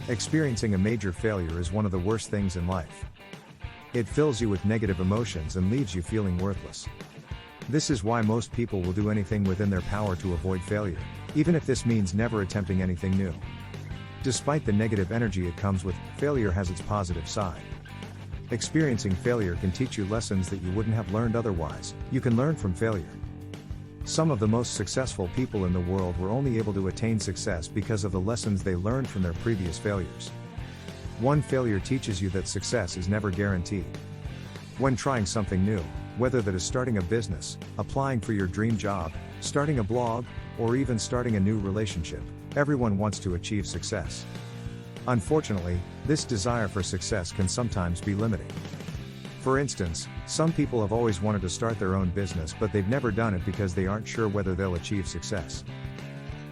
Experiencing a major failure is one of the worst things in life. It fills you with negative emotions and leaves you feeling worthless. This is why most people will do anything within their power to avoid failure, even if this means never attempting anything new. Despite the negative energy it comes with, failure has its positive side. Experiencing failure can teach you lessons that you wouldn't have learned otherwise. You can learn from failure. Some of the most successful people in the world were only able to attain success because of the lessons they learned from their previous failures. One failure teaches you that success is never guaranteed. When trying something new, whether that is starting a business, applying for your dream job, starting a blog, or even starting a new relationship, everyone wants to achieve success. Unfortunately, this desire for success can sometimes be limiting. For instance, some people have always wanted to start their own business, but they've never done it because they aren't sure whether they'll achieve success.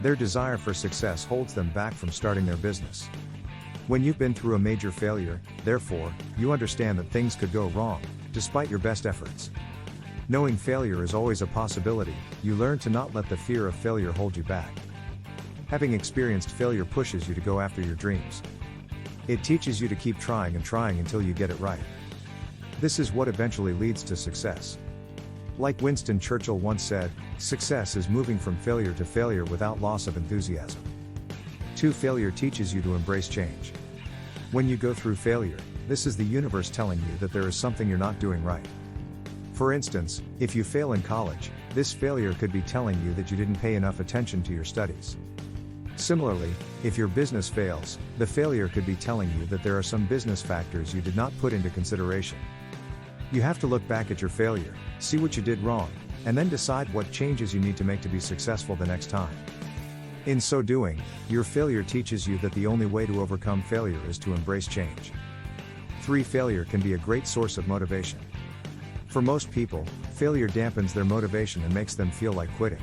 Their desire for success holds them back from starting their business. When you've been through a major failure, therefore, you understand that things could go wrong, despite your best efforts. Knowing failure is always a possibility, you learn to not let the fear of failure hold you back. Having experienced failure pushes you to go after your dreams. It teaches you to keep trying and trying until you get it right. This is what eventually leads to success. Like Winston Churchill once said, success is moving from failure to failure without loss of enthusiasm. 2. Failure teaches you to embrace change. When you go through failure, this is the universe telling you that there is something you're not doing right. For instance, if you fail in college, this failure could be telling you that you didn't pay enough attention to your studies. Similarly, if your business fails, the failure could be telling you that there are some business factors you did not put into consideration. You have to look back at your failure, see what you did wrong, and then decide what changes you need to make to be successful the next time. In so doing, your failure teaches you that the only way to overcome failure is to embrace change. 3. Failure can be a great source of motivation. For most people, failure dampens their motivation and makes them feel like quitting.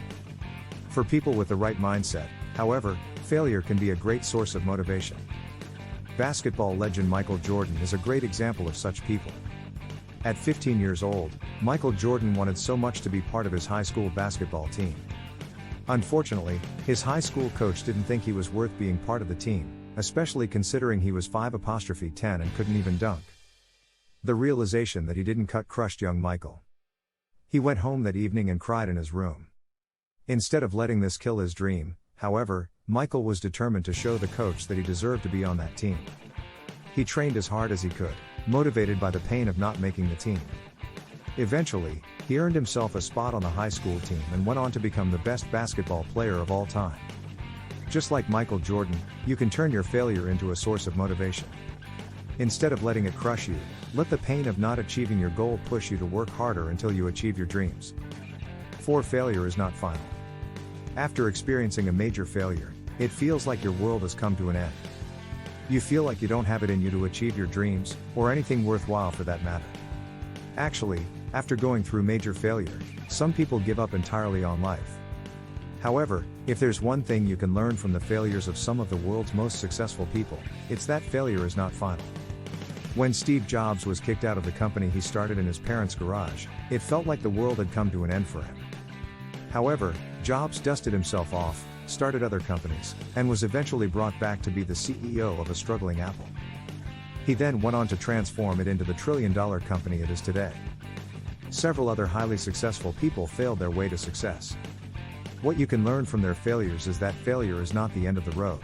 For people with the right mindset, however, failure can be a great source of motivation. Basketball legend Michael Jordan is a great example of such people. At 15 years old, Michael Jordan wanted so much to be part of his high school basketball team. Unfortunately, his high school coach didn't think he was worth being part of the team, especially considering he was 5'10" and couldn't even dunk. The realization that he didn't cut crushed young Michael. He went home that evening and cried in his room. Instead of letting this kill his dream, however, Michael was determined to show the coach that he deserved to be on that team. He trained as hard as he could, motivated by the pain of not making the team. Eventually, he earned himself a spot on the high school team and went on to become the best basketball player of all time. Just like Michael Jordan, you can turn your failure into a source of motivation. Instead of letting it crush you, let the pain of not achieving your goal push you to work harder until you achieve your dreams. 4. Failure is not final. After experiencing a major failure, it feels like your world has come to an end. You feel like you don't have it in you to achieve your dreams, or anything worthwhile for that matter. Actually, after going through major failure, some people give up entirely on life. However, if there's one thing you can learn from the failures of some of the world's most successful people, it's that failure is not final. When Steve Jobs was kicked out of the company he started in his parents' garage, it felt like the world had come to an end for him. However, Jobs dusted himself off, started other companies, and was eventually brought back to be the CEO of a struggling Apple. He then went on to transform it into the trillion-dollar company it is today. Several other highly successful people failed their way to success. What you can learn from their failures is that failure is not the end of the road.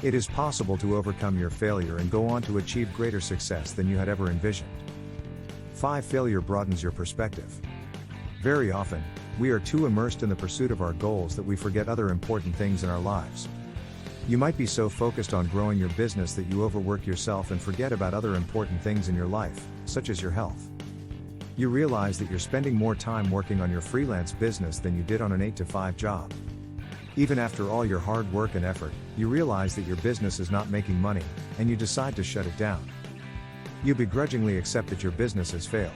It is possible to overcome your failure and go on to achieve greater success than you had ever envisioned. 5. Failure broadens your perspective. Very often, we are too immersed in the pursuit of our goals that we forget other important things in our lives. You might be so focused on growing your business that you overwork yourself and forget about other important things in your life, such as your health. You realize that you're spending more time working on your freelance business than you did on an 8-to-5 job. Even after all your hard work and effort, you realize that your business is not making money, and you decide to shut it down. You begrudgingly accept that your business has failed.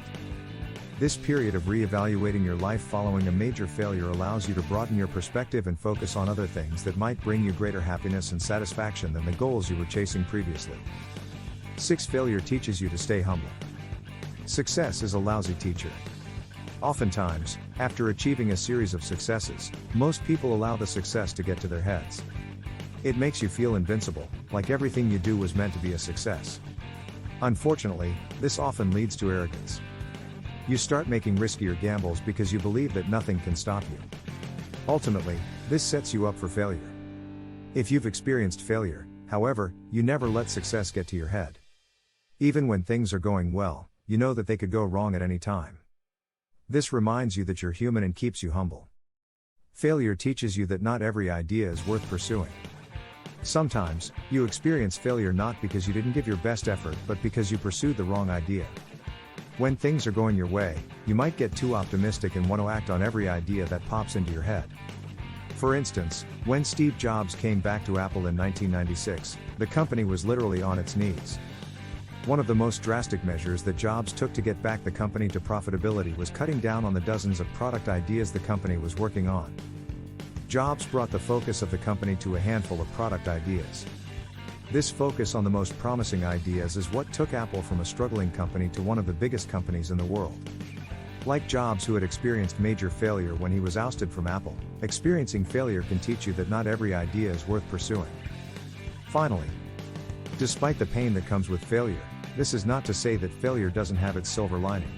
This period of re-evaluating your life following a major failure allows you to broaden your perspective and focus on other things that might bring you greater happiness and satisfaction than the goals you were chasing previously. 6. Failure teaches you to stay humble. Success is a lousy teacher. Oftentimes, after achieving a series of successes, most people allow the success to get to their heads. It makes you feel invincible, like everything you do was meant to be a success. Unfortunately, this often leads to arrogance. You start making riskier gambles because you believe that nothing can stop you. Ultimately, this sets you up for failure. If you've experienced failure, however, you never let success get to your head. Even when things are going well, you know that they could go wrong at any time. This reminds you that you're human and keeps you humble. Failure teaches you that not every idea is worth pursuing. Sometimes, you experience failure not because you didn't give your best effort but because you pursued the wrong idea. When things are going your way, you might get too optimistic and want to act on every idea that pops into your head. For instance, when Steve Jobs came back to Apple in 1996, the company was literally on its knees. One of the most drastic measures that Jobs took to get back the company to profitability was cutting down on the dozens of product ideas the company was working on. Jobs brought the focus of the company to a handful of product ideas. This focus on the most promising ideas is what took Apple from a struggling company to one of the biggest companies in the world. Like Jobs, who had experienced major failure when he was ousted from Apple, experiencing failure can teach you that not every idea is worth pursuing. Finally, despite the pain that comes with failure, this is not to say that failure doesn't have its silver lining.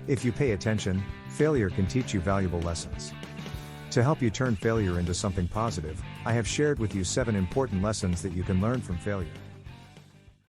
If you pay attention, failure can teach you valuable lessons. To help you turn failure into something positive, I have shared with you 7 important lessons that you can learn from failure.